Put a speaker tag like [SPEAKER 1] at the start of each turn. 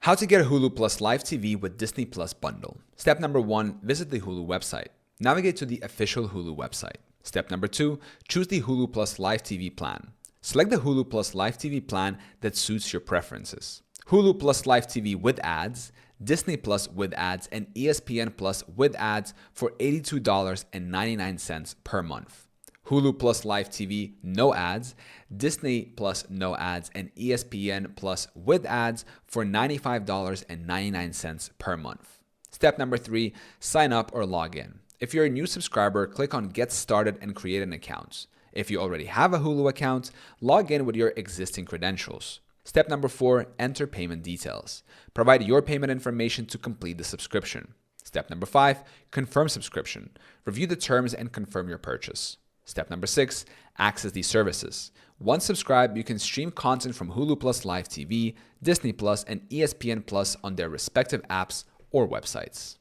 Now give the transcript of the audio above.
[SPEAKER 1] How to get Hulu Plus Live TV with Disney Plus bundle. Step number 1, visit the Hulu website. Navigate to the official Hulu website. Step number 2, choose the Hulu Plus Live TV plan. Select the Hulu Plus Live TV plan that suits your preferences. Hulu Plus Live TV with ads, Disney Plus with ads, and ESPN Plus with ads for $82.99 per month. Hulu Plus Live TV no ads, Disney Plus no ads, and ESPN Plus with ads for $95.99 per month. Step number 3, sign up or log in. If you're a new subscriber, click on Get Started and create an account. If you already have a Hulu account, log in with your existing credentials. Step number 4, enter payment details. Provide your payment information to complete the subscription. Step number 5, confirm subscription. Review the terms and confirm your purchase. Step number 6, access these services. Once subscribed, you can stream content from Hulu Plus Live TV, Disney Plus, and ESPN Plus on their respective apps or websites.